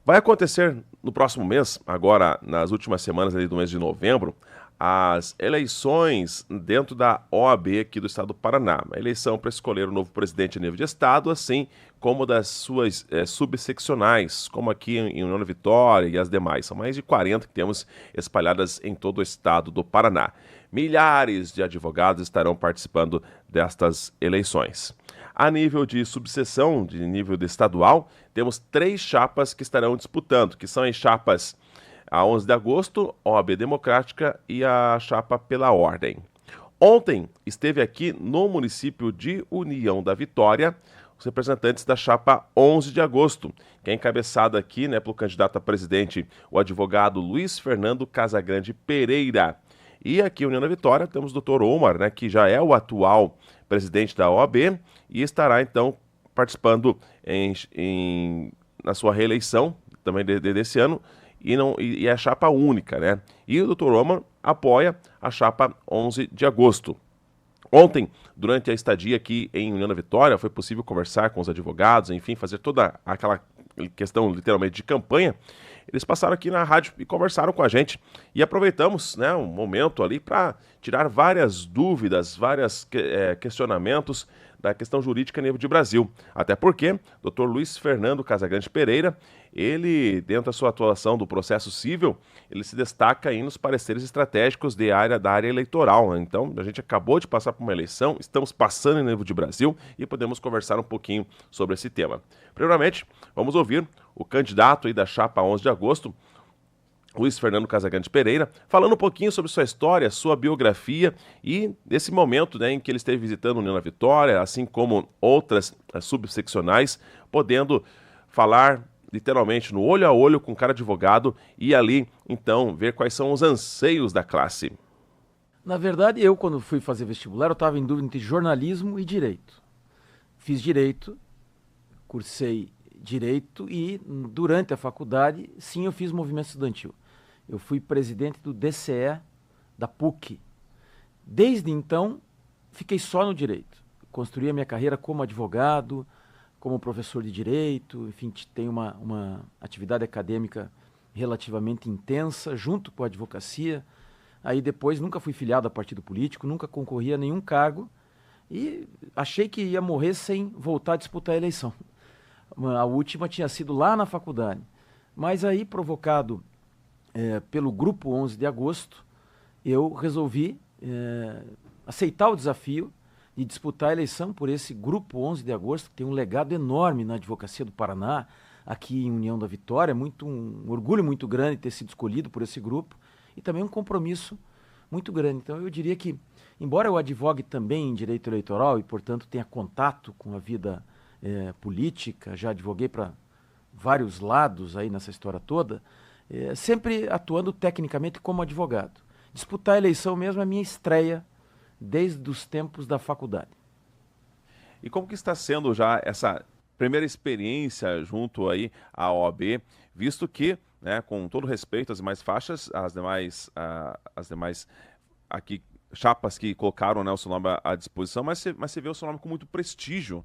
Vai acontecer no próximo mês, agora nas últimas semanas ali do mês de novembro, as eleições dentro da OAB aqui do estado do Paraná. A eleição para escolher o novo presidente a nível de estado, assim como das suas subseccionais, como aqui em União da Vitória e as demais. São mais de 40 que temos espalhadas em todo o estado do Paraná. Milhares de advogados estarão participando destas eleições. A nível de subseção, de nível de estadual, temos 3 chapas que estarão disputando, que são as chapas a 11 de agosto, OAB Democrática e a chapa pela Ordem. Ontem esteve aqui no município de União da Vitória os representantes da chapa 11 de agosto, que é encabeçada aqui, pelo candidato a presidente, o advogado Luiz Fernando Casagrande Pereira. E aqui em União da Vitória temos o Dr. Omar, que já é o atual presidente da OAB e estará então participando na sua reeleição também desse ano e é a chapa única, E o Dr. Omar apoia a chapa 11 de agosto. Ontem, durante a estadia aqui em União da Vitória, foi possível conversar com os advogados, enfim, fazer toda aquela questão literalmente de campanha. Eles passaram aqui na rádio e conversaram com a gente. E aproveitamos um momento ali para tirar várias dúvidas, vários questionamentos da questão jurídica a nível de Brasil. Até porque Dr. Luiz Fernando Casagrande Pereira, ele, dentro da sua atuação do processo civil, ele se destaca aí nos pareceres estratégicos da área eleitoral. Então, a gente acabou de passar por uma eleição, estamos passando em nível de Brasil e podemos conversar um pouquinho sobre esse tema. Primeiramente, vamos ouvir o candidato aí da chapa 11 de agosto, Luiz Fernando Casagrande Pereira, falando um pouquinho sobre sua história, sua biografia e esse momento em que ele esteve visitando União da Vitória, assim como outras subseccionais, podendo falar literalmente no olho a olho com cada advogado e ali, então, ver quais são os anseios da classe. Na verdade, eu quando fui fazer vestibular, eu estava em dúvida entre jornalismo e direito. Fiz direito, cursei direito e durante a faculdade, sim, eu fiz movimento estudantil. Eu fui presidente do DCE da PUC. Desde então, fiquei só no direito. Construí a minha carreira como advogado, como professor de direito, enfim, tenho uma atividade acadêmica relativamente intensa, junto com a advocacia. Aí depois nunca fui filiado a partido político, nunca concorri a nenhum cargo e achei que ia morrer sem voltar a disputar a eleição. A última tinha sido lá na faculdade. Mas aí, provocado pelo Grupo 11 de Agosto, eu resolvi aceitar o desafio de disputar a eleição por esse Grupo 11 de Agosto, que tem um legado enorme na advocacia do Paraná, aqui em União da Vitória, um orgulho muito grande ter sido escolhido por esse grupo e também um compromisso muito grande. Então eu diria que, embora eu advogue também em direito eleitoral e, portanto, tenha contato com a vida política, já advoguei para vários lados aí nessa história toda, sempre atuando tecnicamente como advogado. Disputar a eleição mesmo é a minha estreia desde os tempos da faculdade. E como que está sendo já essa primeira experiência junto aí à OAB, visto que, com todo respeito às demais faixas, as demais aqui chapas que colocaram o seu nome à disposição, mas você vê o seu nome com muito prestígio,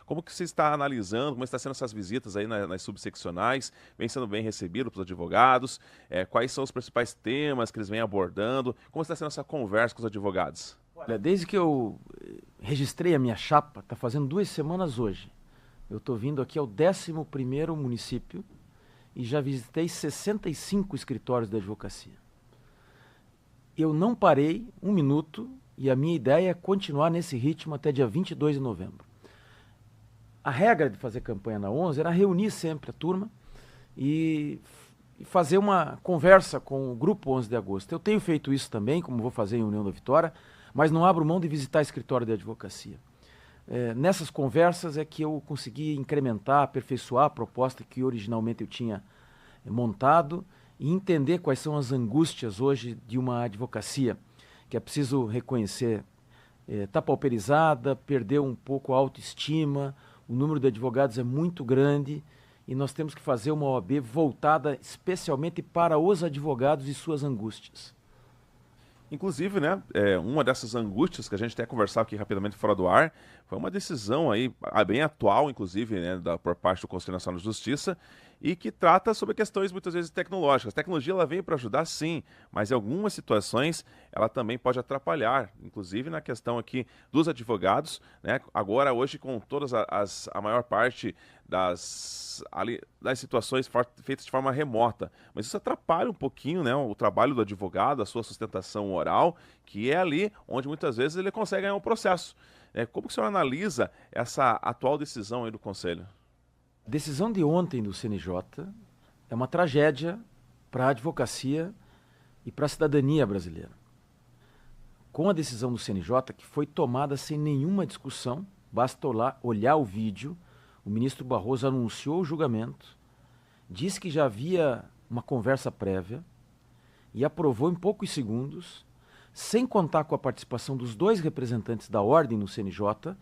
Como que você está analisando, como está sendo essas visitas aí nas subseccionais, vem sendo bem recebido pelos advogados, quais são os principais temas que eles vêm abordando, como está sendo essa conversa com os advogados? Olha, desde que eu registrei a minha chapa, está fazendo 2 semanas hoje, eu estou vindo aqui ao 11º município e já visitei 65 escritórios de advocacia. Eu não parei um minuto e a minha ideia é continuar nesse ritmo até dia 22 de novembro. A regra de fazer campanha na 11 era reunir sempre a turma e fazer uma conversa com o Grupo 11 de Agosto. Eu tenho feito isso também, como vou fazer em União da Vitória, mas não abro mão de visitar escritório de advocacia. Nessas conversas é que eu consegui incrementar, aperfeiçoar a proposta que originalmente eu tinha montado e entender quais são as angústias hoje de uma advocacia, que é preciso reconhecer, está pauperizada, perdeu um pouco a autoestima, o número de advogados é muito grande e nós temos que fazer uma OAB voltada especialmente para os advogados e suas angústias. Inclusive, uma dessas angústias que a gente até conversava aqui rapidamente fora do ar, foi uma decisão aí bem atual, inclusive, por parte do Conselho Nacional de Justiça, e que trata sobre questões muitas vezes tecnológicas. A tecnologia ela veio para ajudar, sim, mas em algumas situações ela também pode atrapalhar, inclusive na questão aqui dos advogados, né? Agora, hoje, com todas a maior parte das situações feitas de forma remota, mas isso atrapalha um pouquinho, né, o trabalho do advogado, a sua sustentação oral, que é ali onde muitas vezes ele consegue ganhar um processo. Como que o senhor analisa essa atual decisão aí do Conselho? A decisão de ontem do CNJ é uma tragédia para a advocacia e para a cidadania brasileira. Com a decisão do CNJ, que foi tomada sem nenhuma discussão, basta olhar o vídeo, o ministro Barroso anunciou o julgamento, disse que já havia uma conversa prévia e aprovou em poucos segundos, sem contar com a participação dos 2 representantes da ordem no CNJ,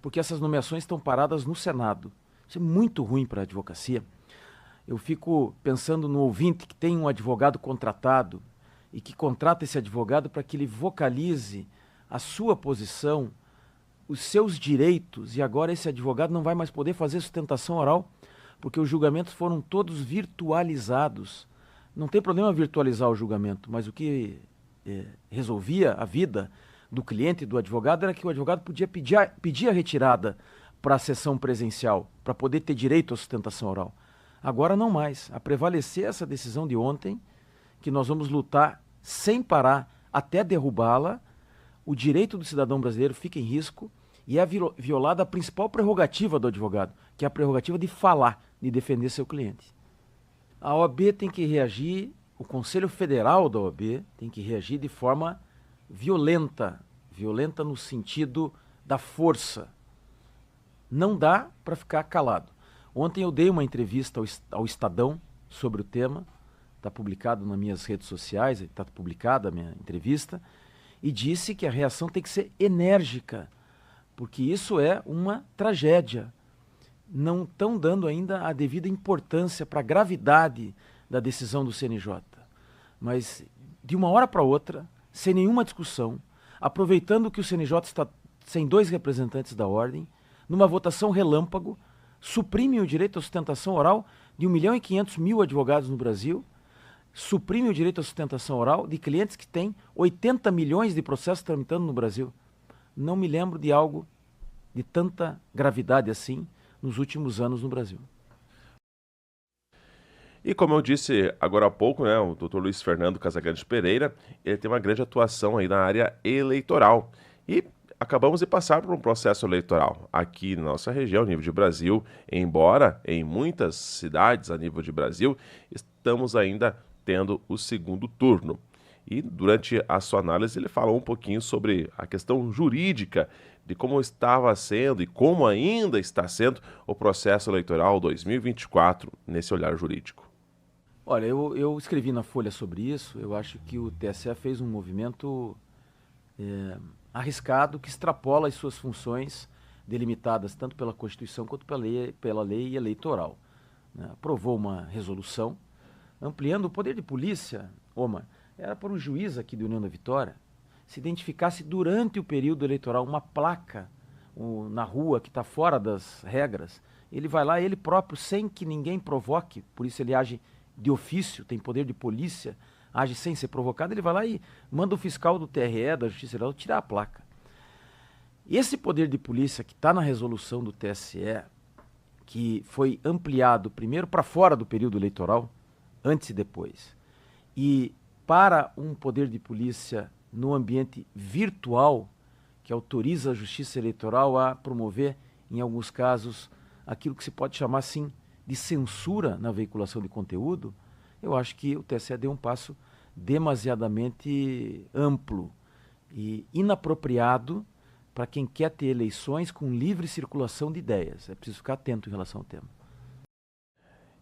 porque essas nomeações estão paradas no Senado. Isso é muito ruim para a advocacia. Eu fico pensando no ouvinte que tem um advogado contratado e que contrata esse advogado para que ele vocalize a sua posição, os seus direitos, e agora esse advogado não vai mais poder fazer sustentação oral, porque os julgamentos foram todos virtualizados. Não tem problema virtualizar o julgamento, mas o que resolvia a vida do cliente e do advogado era que o advogado podia pedir a retirada para a sessão presencial, para poder ter direito à sustentação oral. Agora não mais. A prevalecer essa decisão de ontem, que nós vamos lutar sem parar até derrubá-la, o direito do cidadão brasileiro fica em risco e é violada a principal prerrogativa do advogado, que é a prerrogativa de falar, de defender seu cliente. A OAB tem que reagir, o Conselho Federal da OAB tem que reagir de forma violenta, violenta no sentido da força. Não dá para ficar calado. Ontem eu dei uma entrevista ao Estadão sobre o tema, está publicado nas minhas redes sociais, está publicada a minha entrevista, e disse que a reação tem que ser enérgica, porque isso é uma tragédia. Não estão dando ainda a devida importância para a gravidade da decisão do CNJ. Mas, de uma hora para outra, sem nenhuma discussão, aproveitando que o CNJ está sem 2 representantes da ordem, numa votação relâmpago, suprime o direito à sustentação oral de 1.500.000 advogados no Brasil, suprime o direito à sustentação oral de clientes que têm 80 milhões de processos tramitando no Brasil. Não me lembro de algo de tanta gravidade assim nos últimos anos no Brasil. E como eu disse agora há pouco, né, o Dr. Luiz Fernando Casagrande Pereira, ele tem uma grande atuação aí na área eleitoral. E acabamos de passar por um processo eleitoral aqui na nossa região, nível de Brasil, embora em muitas cidades a nível de Brasil, estamos ainda tendo o segundo turno. E durante a sua análise ele falou um pouquinho sobre a questão jurídica de como estava sendo e como ainda está sendo o processo eleitoral 2024 nesse olhar jurídico. Olha, eu escrevi na Folha sobre isso. Eu acho que o TSE fez um movimento arriscado que extrapola as suas funções delimitadas tanto pela Constituição quanto pela lei eleitoral. Né? Aprovou uma resolução ampliando o poder de polícia. Omar, era para o juiz aqui de União da Vitória se identificasse durante o período eleitoral uma placa na rua que está fora das regras, ele vai lá, ele próprio, sem que ninguém provoque, por isso ele age de ofício, tem poder de polícia, age sem ser provocado, ele vai lá e manda o fiscal do TRE, da Justiça Eleitoral, tirar a placa. Esse poder de polícia que está na resolução do TSE, que foi ampliado primeiro para fora do período eleitoral, antes e depois, e para um poder de polícia no ambiente virtual, que autoriza a Justiça Eleitoral a promover, em alguns casos, aquilo que se pode chamar, assim, de censura na veiculação de conteúdo, eu acho que o TSE deu um passo demasiadamente amplo e inapropriado para quem quer ter eleições com livre circulação de ideias. É preciso ficar atento em relação ao tema.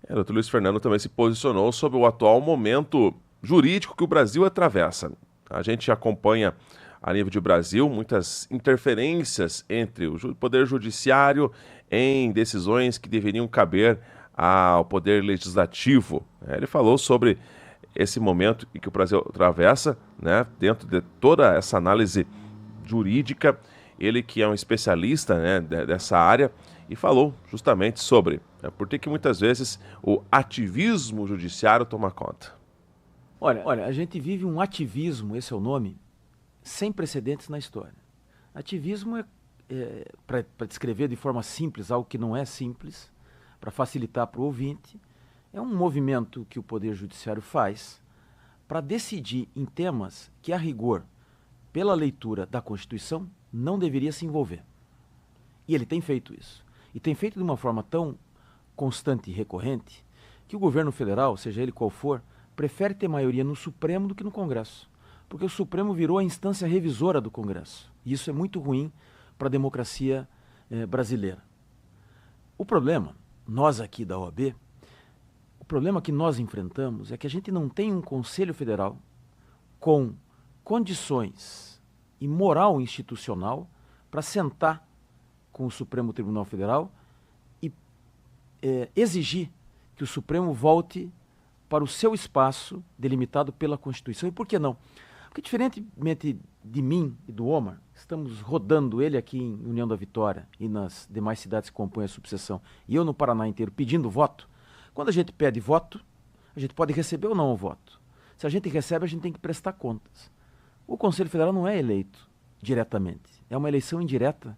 O doutor Luiz Fernando também se posicionou sobre o atual momento jurídico que o Brasil atravessa. A gente acompanha, a nível de Brasil, muitas interferências entre o Poder Judiciário em decisões que deveriam caber ao Poder Legislativo. Ele falou sobre esse momento em que o Brasil atravessa, né, dentro de toda essa análise jurídica, ele que é um especialista, né, dessa área, e falou justamente sobre por que muitas vezes o ativismo judiciário toma conta. Olha, a gente vive um ativismo, esse é o nome, sem precedentes na história. Ativismo para descrever de forma simples algo que não é simples, para facilitar para o ouvinte, é um movimento que o Poder Judiciário faz para decidir em temas que, a rigor, pela leitura da Constituição, não deveria se envolver. E ele tem feito isso. E tem feito de uma forma tão constante e recorrente que o governo federal, seja ele qual for, prefere ter maioria no Supremo do que no Congresso. Porque o Supremo virou a instância revisora do Congresso. E isso é muito ruim para a democracia brasileira. O problema, nós aqui da OAB, o problema que nós enfrentamos é que a gente não tem um Conselho Federal com condições e moral institucional para sentar com o Supremo Tribunal Federal e exigir que o Supremo volte para o seu espaço delimitado pela Constituição. E por que não? Porque, diferentemente de mim e do Omar, estamos rodando ele aqui em União da Vitória e nas demais cidades que compõem a subseção, e eu no Paraná inteiro pedindo voto. Quando a gente pede voto, a gente pode receber ou não o voto. Se a gente recebe, a gente tem que prestar contas. O Conselho Federal não é eleito diretamente. É uma eleição indireta,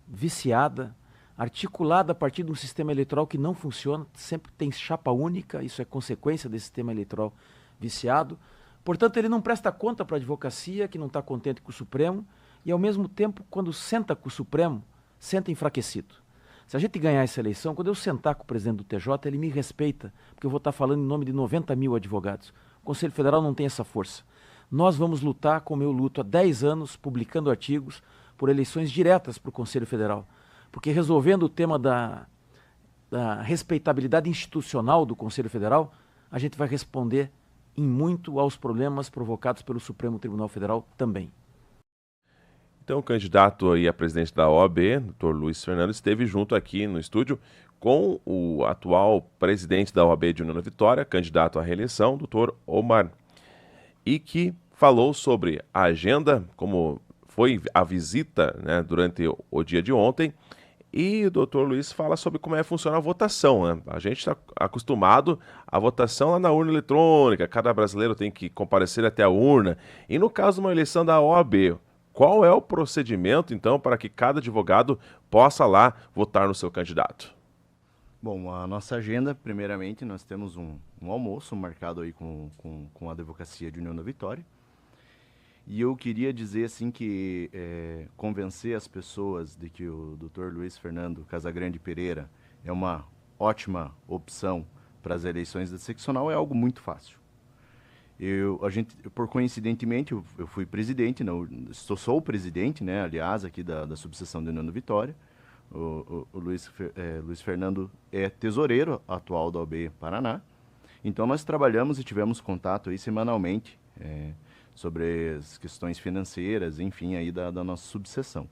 viciada, articulada a partir de um sistema eleitoral que não funciona, sempre tem chapa única, isso é consequência desse sistema eleitoral viciado. Portanto, ele não presta conta para a advocacia, que não está contente com o Supremo, e ao mesmo tempo, quando senta com o Supremo, senta enfraquecido. Se a gente ganhar essa eleição, quando eu sentar com o presidente do TJ, ele me respeita, porque eu vou estar falando em nome de 90 mil advogados. O Conselho Federal não tem essa força. Nós vamos lutar, como eu luto há 10 anos, publicando artigos, por eleições diretas para o Conselho Federal. Porque resolvendo o tema da respeitabilidade institucional do Conselho Federal, a gente vai responder em muito aos problemas provocados pelo Supremo Tribunal Federal também. Então, o candidato aí a presidente da OAB, Dr. Luiz Fernando, esteve junto aqui no estúdio com o atual presidente da OAB de União da Vitória, candidato à reeleição, Dr. Omar, e que falou sobre a agenda, como foi a visita, né, durante o dia de ontem, e o doutor Luiz fala sobre como funciona a votação, né? A gente está acostumado à votação lá na urna eletrônica, cada brasileiro tem que comparecer até a urna. E no caso de uma eleição da OAB, qual é o procedimento, então, para que cada advogado possa lá votar no seu candidato? Bom, a nossa agenda, primeiramente, nós temos um almoço marcado aí com a Advocacia de União da Vitória. E eu queria dizer assim que convencer as pessoas de que o Dr. Luiz Fernando Casagrande Pereira é uma ótima opção para as eleições da seccional é algo muito fácil. Por coincidentemente, eu fui presidente, não, sou o presidente, né, aliás, aqui da subseção de União da Vitória. O Luiz Fernando é tesoureiro atual da OAB Paraná. Então nós trabalhamos e tivemos contato aí semanalmente sobre as questões financeiras, enfim, aí da nossa subseção.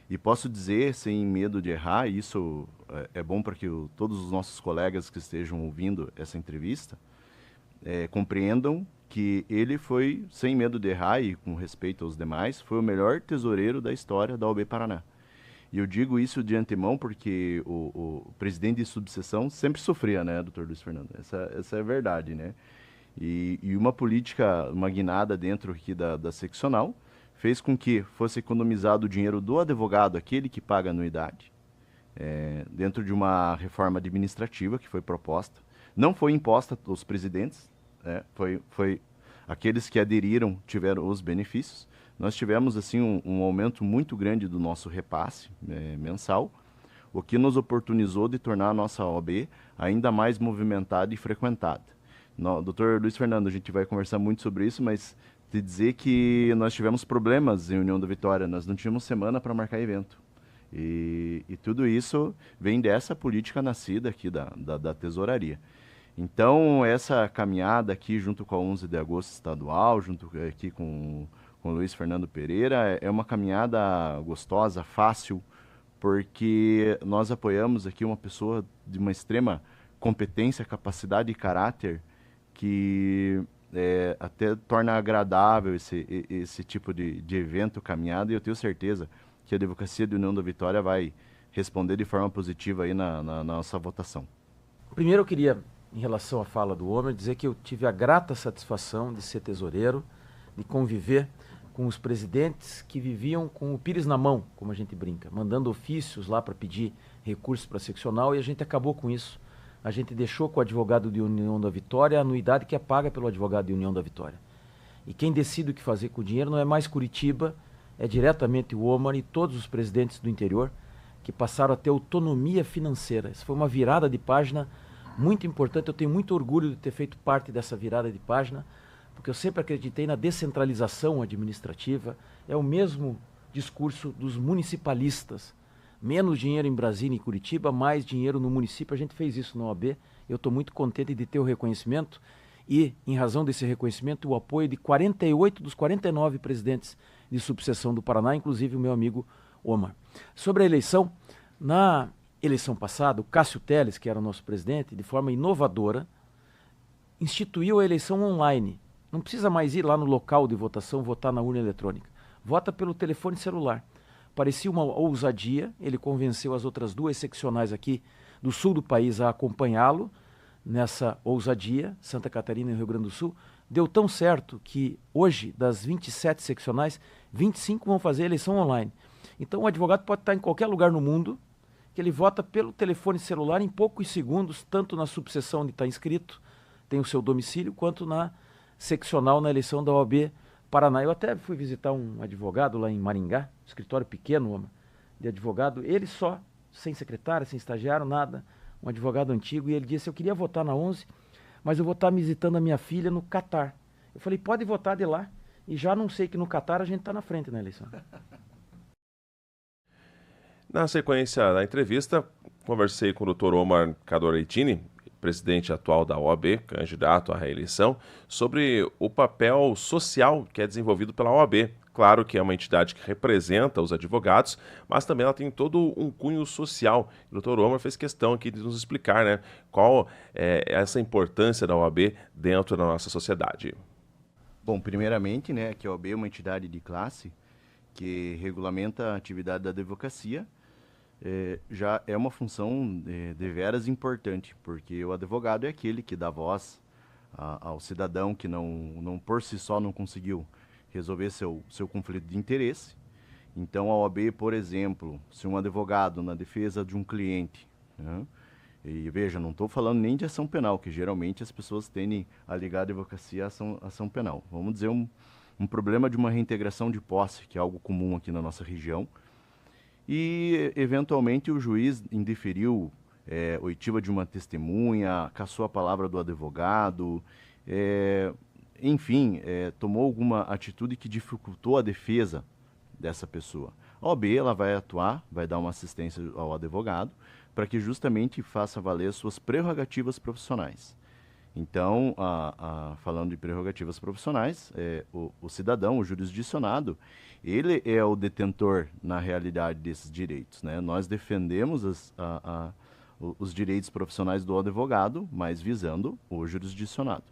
E posso dizer, sem medo de errar, e isso é bom para que todos os nossos colegas que estejam ouvindo essa entrevista compreendam que ele foi, sem medo de errar e com respeito aos demais, foi o melhor tesoureiro da história da OAB Paraná. E eu digo isso de antemão porque o presidente de subseção sempre sofria, né, doutor Luiz Fernando? Essa é a verdade, né? E uma política, uma guinada dentro aqui da seccional, fez com que fosse economizado o dinheiro do advogado, aquele que paga anuidade, dentro de uma reforma administrativa que foi proposta. Não foi imposta aos presidentes, foi aqueles que aderiram tiveram os benefícios. Nós tivemos assim um aumento muito grande do nosso repasse mensal, o que nos oportunizou de tornar a nossa OAB ainda mais movimentada e frequentada. Doutor Luiz Fernando, a gente vai conversar muito sobre isso, mas te dizer que nós tivemos problemas em União da Vitória, nós não tínhamos semana para marcar evento. E tudo isso vem dessa política nascida aqui da tesouraria. Então, essa caminhada aqui junto com a 11 de agosto estadual, junto aqui com o Luiz Fernando Pereira, é uma caminhada gostosa, fácil, porque nós apoiamos aqui uma pessoa de uma extrema competência, capacidade e caráter que até torna agradável esse tipo de evento, caminhada, e eu tenho certeza que a Advocacia de União da Vitória vai responder de forma positiva aí na nossa votação. Primeiro eu queria, em relação à fala do Homer, dizer que eu tive a grata satisfação de ser tesoureiro, de conviver com os presidentes que viviam com o pires na mão, como a gente brinca, mandando ofícios lá para pedir recursos para seccional, e a gente acabou com isso. A gente deixou com o advogado de União da Vitória a anuidade que é paga pelo advogado de União da Vitória. E quem decide o que fazer com o dinheiro não é mais Curitiba, é diretamente o Homer e todos os presidentes do interior que passaram a ter autonomia financeira. Isso foi uma virada de página muito importante. Eu tenho muito orgulho de ter feito parte dessa virada de página, porque eu sempre acreditei na descentralização administrativa. É o mesmo discurso dos municipalistas. Menos dinheiro em Brasília e Curitiba, mais dinheiro no município. A gente fez isso na OAB. Eu estou muito contente de ter o reconhecimento e, em razão desse reconhecimento, o apoio de 48 dos 49 presidentes de subseção do Paraná, inclusive o meu amigo Homer. Sobre a eleição, na eleição passada, o Cássio Telles, que era o nosso presidente, de forma inovadora, instituiu a eleição online. Não precisa mais ir lá no local de votação, votar na urna eletrônica. Vota pelo telefone celular. Parecia uma ousadia, ele convenceu as outras duas seccionais aqui do sul do país a acompanhá-lo nessa ousadia, Santa Catarina e Rio Grande do Sul. Deu tão certo que hoje, das 27 seccionais, 25 vão fazer eleição online. Então o advogado pode estar em qualquer lugar no mundo, que ele vota pelo telefone celular em poucos segundos, tanto na subseção onde está inscrito, tem o seu domicílio, quanto na seccional na eleição da OAB Paraná. Eu até fui visitar um advogado lá em Maringá, escritório pequeno de advogado, ele só, sem secretária, sem estagiário, nada, um advogado antigo, e ele disse: eu queria votar na 11, mas eu vou estar visitando a minha filha no Catar. Eu falei: pode votar de lá, e já não sei que no Catar a gente está na frente na eleição. Na sequência da entrevista, conversei com o Dr. Homer Cadoretini, presidente atual da OAB, candidato à reeleição, sobre o papel social que é desenvolvido pela OAB. Claro que é uma entidade que representa os advogados, mas também ela tem todo um cunho social. O Dr. Homer fez questão aqui de nos explicar, né, qual é essa importância da OAB dentro da nossa sociedade. Bom, primeiramente, né, que a OAB é uma entidade de classe que regulamenta a atividade da advocacia. Já é uma função deveras importante, porque o advogado é aquele que dá voz ao cidadão que não por si só não conseguiu resolver seu conflito de interesse. Então a OAB, por exemplo, se um advogado na defesa de um cliente, né, e veja, não estou falando nem de ação penal, que geralmente as pessoas tendem a ligar a advocacia à ação penal. Vamos dizer um problema de uma reintegração de posse, que é algo comum aqui na nossa região, e eventualmente o juiz indeferiu oitiva de uma testemunha, cassou a palavra do advogado, enfim, tomou alguma atitude que dificultou a defesa dessa pessoa. A OAB ela vai atuar, vai dar uma assistência ao advogado para que justamente faça valer suas prerrogativas profissionais. Então, falando de prerrogativas profissionais, o cidadão, o jurisdicionado, ele é o detentor, na realidade, desses direitos, né? Nós defendemos os direitos profissionais do advogado, mas visando o jurisdicionado.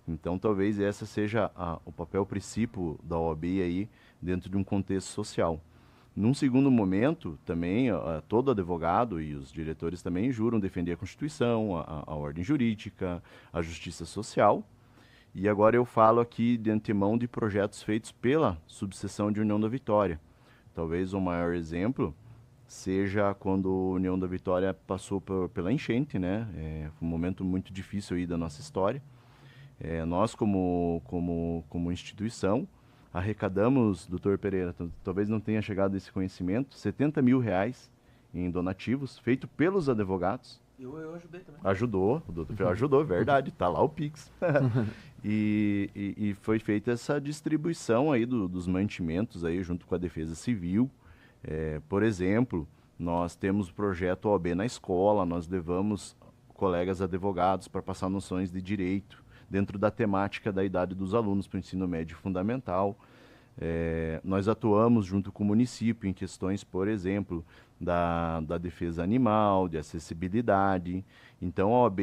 Então, talvez esse seja o papel principal da OAB aí dentro de um contexto social. Num segundo momento, também, todo advogado e os diretores também juram defender a Constituição, a ordem jurídica, a justiça social. E agora eu falo aqui de antemão de projetos feitos pela subseção de União da Vitória. Talvez o maior exemplo seja quando a União da Vitória passou pela enchente, né? Foi um momento muito difícil aí da nossa história. Nós, como instituição, arrecadamos, doutor Pereira, talvez não tenha chegado esse conhecimento, R$70 mil em donativos, feito pelos advogados. Eu ajudei também. Ajudou, o doutor ajudou, verdade, está lá o Pix. E foi feita essa distribuição aí dos mantimentos aí junto com a Defesa Civil. Por exemplo, nós temos o projeto OAB na escola, nós levamos colegas advogados para passar noções de direito dentro da temática da idade dos alunos para o ensino médio fundamental. Nós atuamos junto com o município em questões, por exemplo, da defesa animal, de acessibilidade. Então a OAB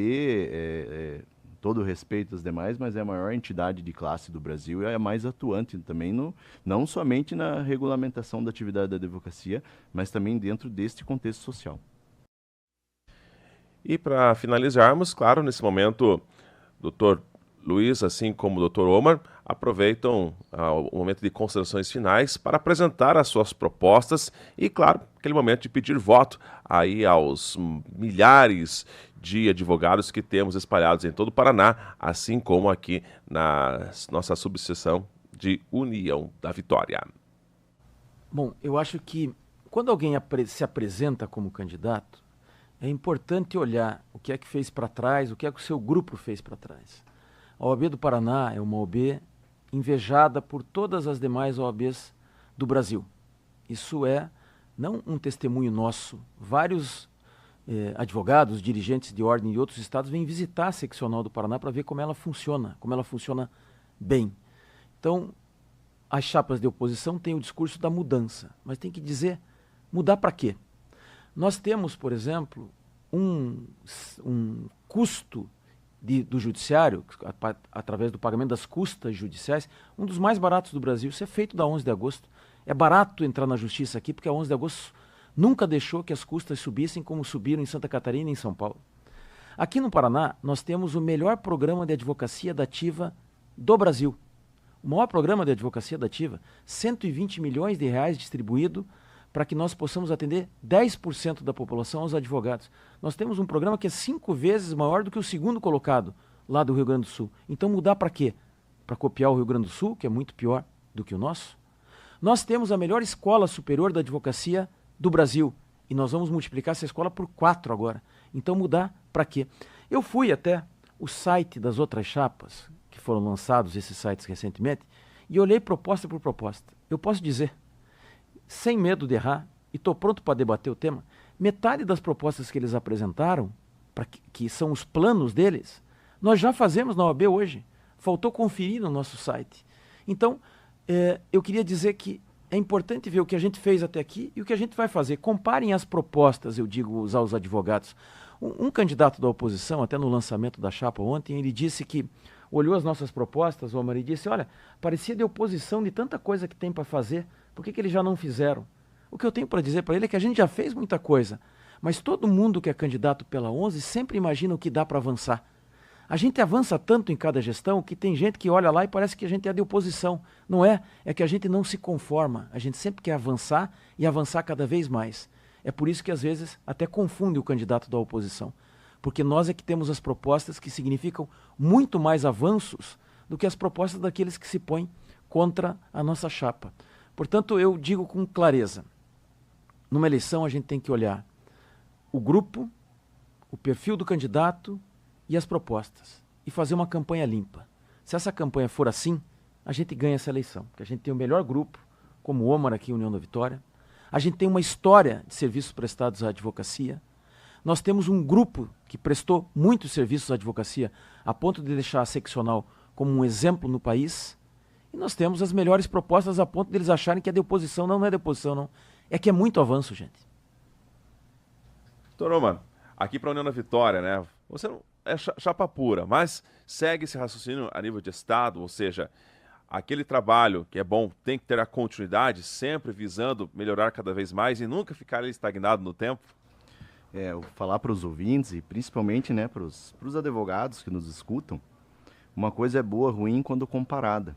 todo o respeito aos demais, mas é a maior entidade de classe do Brasil e é a mais atuante também, não somente na regulamentação da atividade da advocacia, mas também dentro deste contexto social. E para finalizarmos, claro, nesse momento, doutor Luiz, assim como o doutor Omar, aproveitam o momento de considerações finais para apresentar as suas propostas e, claro, aquele momento de pedir voto aí aos milhares de advogados que temos espalhados em todo o Paraná, assim como aqui na nossa subseção de União da Vitória. Bom, eu acho que quando alguém se apresenta como candidato, é importante olhar o que é que fez para trás, o que é que o seu grupo fez para trás. A OAB do Paraná é uma OAB invejada por todas as demais OABs do Brasil. Isso é não um testemunho nosso. Vários advogados, dirigentes de ordem de outros estados vêm visitar a seccional do Paraná para ver como ela funciona bem. Então, as chapas de oposição têm o discurso da mudança, mas tem que dizer mudar para quê? Nós temos, por exemplo, um custo do judiciário, através do pagamento das custas judiciais, um dos mais baratos do Brasil. Isso é feito da 11 de agosto. É barato entrar na justiça aqui, porque a 11 de agosto nunca deixou que as custas subissem como subiram em Santa Catarina e em São Paulo. Aqui no Paraná, nós temos o melhor programa de advocacia dativa do Brasil. O maior programa de advocacia dativa, 120 milhões de reais distribuído para que nós possamos atender 10% da população aos advogados. Nós temos um programa que é 5 vezes maior do que o segundo colocado lá do Rio Grande do Sul. Então mudar para quê? Para copiar o Rio Grande do Sul, que é muito pior do que o nosso? Nós temos a melhor escola superior da advocacia do Brasil e nós vamos multiplicar essa escola por 4 agora. Então mudar para quê? Eu fui até o site das outras chapas, que foram lançados esses sites recentemente, e olhei proposta por proposta. Eu posso dizer, sem medo de errar, e estou pronto para debater o tema, metade das propostas que eles apresentaram, que são os planos deles, nós já fazemos na OAB hoje. Faltou conferir no nosso site. Então, eu queria dizer que é importante ver o que a gente fez até aqui e o que a gente vai fazer. Comparem as propostas, eu digo, aos advogados. Um candidato da oposição, até no lançamento da chapa ontem, ele disse que olhou as nossas propostas, Omar, e disse, olha, parecia de oposição de tanta coisa que tem para fazer, por que eles já não fizeram? O que eu tenho para dizer para ele é que a gente já fez muita coisa, mas todo mundo que é candidato pela 11 sempre imagina o que dá para avançar. A gente avança tanto em cada gestão que tem gente que olha lá e parece que a gente é de oposição. Não é, é que a gente não se conforma, a gente sempre quer avançar e avançar cada vez mais. É por isso que às vezes até confunde o candidato da oposição, porque nós é que temos as propostas que significam muito mais avanços do que as propostas daqueles que se põem contra a nossa chapa. Portanto, eu digo com clareza, numa eleição a gente tem que olhar o grupo, o perfil do candidato e as propostas, e fazer uma campanha limpa. Se essa campanha for assim, a gente ganha essa eleição, porque a gente tem o melhor grupo, como o Omar aqui, União da Vitória, a gente tem uma história de serviços prestados à advocacia, nós temos um grupo que prestou muitos serviços à advocacia, a ponto de deixar a seccional como um exemplo no país, e nós temos as melhores propostas a ponto deles acharem que é de oposição. Não, não é de oposição, não. É que é muito avanço, gente. Doutor Omar, aqui para a União da Vitória, né? Você não é chapa pura, mas segue esse raciocínio a nível de Estado, ou seja, aquele trabalho que é bom tem que ter a continuidade, sempre visando melhorar cada vez mais e nunca ficar ali estagnado no tempo? Eu falar para os ouvintes e principalmente, né, para os advogados que nos escutam, uma coisa é boa, ruim quando comparada.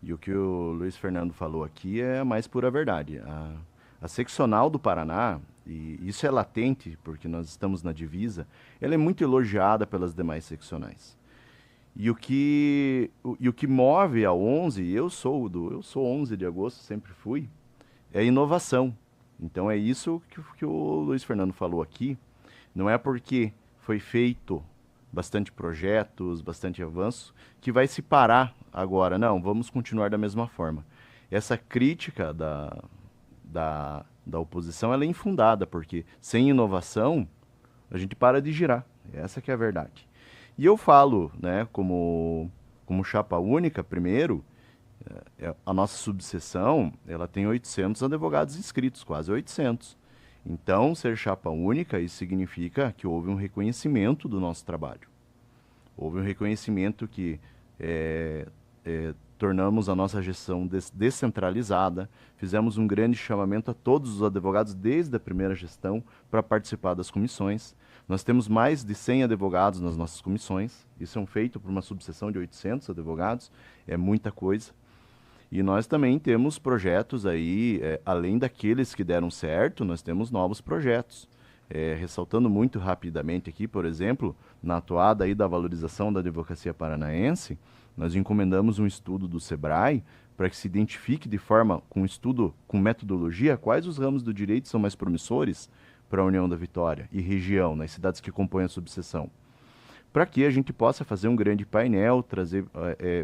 E o que o Luiz Fernando falou aqui é a mais pura verdade. A seccional do Paraná, e isso é latente porque nós estamos na divisa, ela é muito elogiada pelas demais seccionais. E o que move a 11, eu sou 11 de agosto, sempre fui, é a inovação. Então é isso que o Luiz Fernando falou aqui. Não é porque foi feito bastante projetos, bastante avanço, que vai se parar agora. Não, vamos continuar da mesma forma. Essa crítica da oposição ela é infundada, porque sem inovação a gente para de girar. Essa que é a verdade. E eu falo, né, como chapa única, primeiro, a nossa subseção, ela tem 800 advogados inscritos, quase 800. Então, ser chapa única, isso significa que houve um reconhecimento do nosso trabalho. houve um reconhecimento que tornamos a nossa gestão descentralizada, fizemos um grande chamamento a todos os advogados desde a primeira gestão para participar das comissões. Nós temos mais de 100 advogados nas nossas comissões, isso é um feito por uma subseção de 800 advogados, é muita coisa. E nós também temos projetos aí, além daqueles que deram certo, nós temos novos projetos. Ressaltando muito rapidamente aqui, por exemplo, na atuada aí da valorização da advocacia paranaense, nós encomendamos um estudo do SEBRAE para que se identifique de forma, com estudo, com metodologia, quais os ramos do direito são mais promissores para a União da Vitória e região, nas cidades que compõem a subseção. Para que a gente possa fazer um grande painel, trazer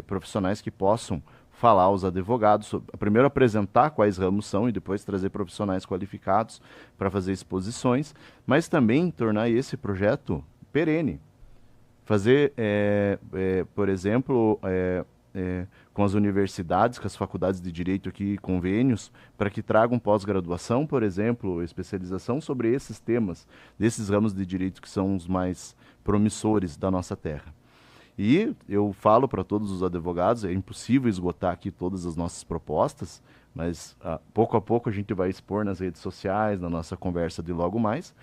profissionais que possam falar aos advogados, primeiro apresentar quais ramos são e depois trazer profissionais qualificados para fazer exposições, mas também tornar esse projeto perene. Fazer, por exemplo, com as universidades, com as faculdades de direito aqui, convênios, para que tragam pós-graduação, por exemplo, especialização sobre esses temas, desses ramos de direito que são os mais promissores da nossa terra. E eu falo para todos os advogados, é impossível esgotar aqui todas as nossas propostas, mas pouco a pouco a gente vai expor nas redes sociais, na nossa conversa de logo mais.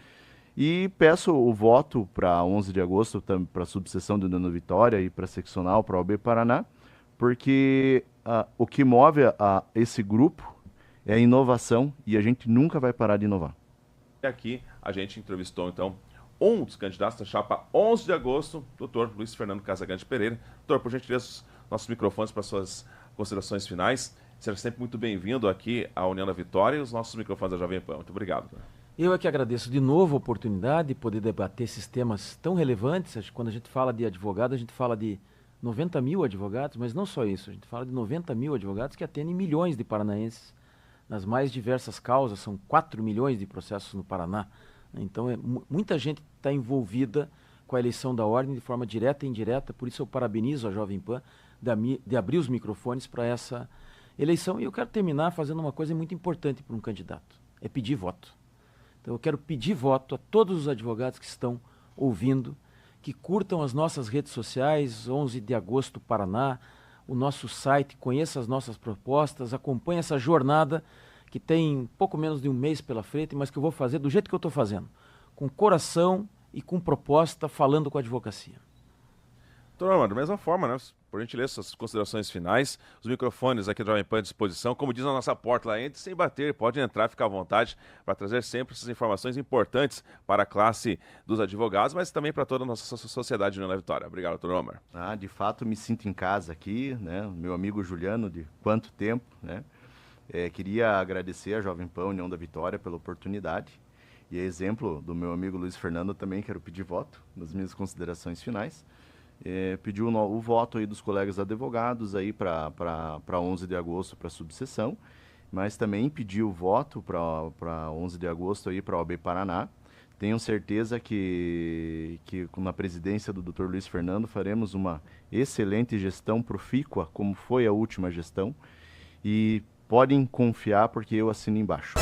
E peço o voto para 11 de agosto, para a subseção do União da Vitória e para a seccional, para a OAB Paraná, porque o que move esse grupo é a inovação e a gente nunca vai parar de inovar. E aqui a gente entrevistou, então, um dos candidatos da chapa 11 de agosto, doutor Luiz Fernando Casagrande Pereira. Doutor, por gentileza, nossos microfones para suas considerações finais. Seja sempre muito bem-vindo aqui à União da Vitória e os nossos microfones da Jovem Pan. Muito obrigado. Doutor. Eu é que agradeço de novo a oportunidade de poder debater esses temas tão relevantes. Acho que quando a gente fala de advogado, a gente fala de 90 mil advogados, mas não só isso. A gente fala de 90 mil advogados que atendem milhões de paranaenses nas mais diversas causas. São 4 milhões de processos no Paraná. Então, muita gente está envolvida com a eleição da ordem de forma direta e indireta. Por isso, eu parabenizo a Jovem Pan de abrir os microfones para essa eleição. E eu quero terminar fazendo uma coisa muito importante para um candidato. É pedir voto. Então, eu quero pedir voto a todos os advogados que estão ouvindo, que curtam as nossas redes sociais, 11 de agosto Paraná, o nosso site, conheça as nossas propostas, acompanhe essa jornada que tem pouco menos de um mês pela frente, mas que eu vou fazer do jeito que eu estou fazendo, com coração e com proposta, falando com a advocacia. Doutor Armando, da mesma forma, né? Por gentileza, suas considerações finais, os microfones aqui do Jovem Pan à disposição, como diz na nossa porta lá, entre sem bater, pode entrar, ficar à vontade, para trazer sempre essas informações importantes para a classe dos advogados, mas também para toda a nossa sociedade de União da Vitória. Obrigado, doutor Omar. De fato, me sinto em casa aqui, né? Meu amigo Juliano, de quanto tempo, né? Queria agradecer a Jovem Pan União da Vitória pela oportunidade. E a exemplo do meu amigo Luiz Fernando, também quero pedir voto nas minhas considerações finais. Pedir o voto aí dos colegas advogados aí para 11 de agosto para a subseção, mas também pedir o voto para 11 de agosto aí para a OAB Paraná. Tenho certeza que na presidência do Dr. Luiz Fernando faremos uma excelente gestão profícua, como foi a última gestão, e podem confiar porque eu assino embaixo.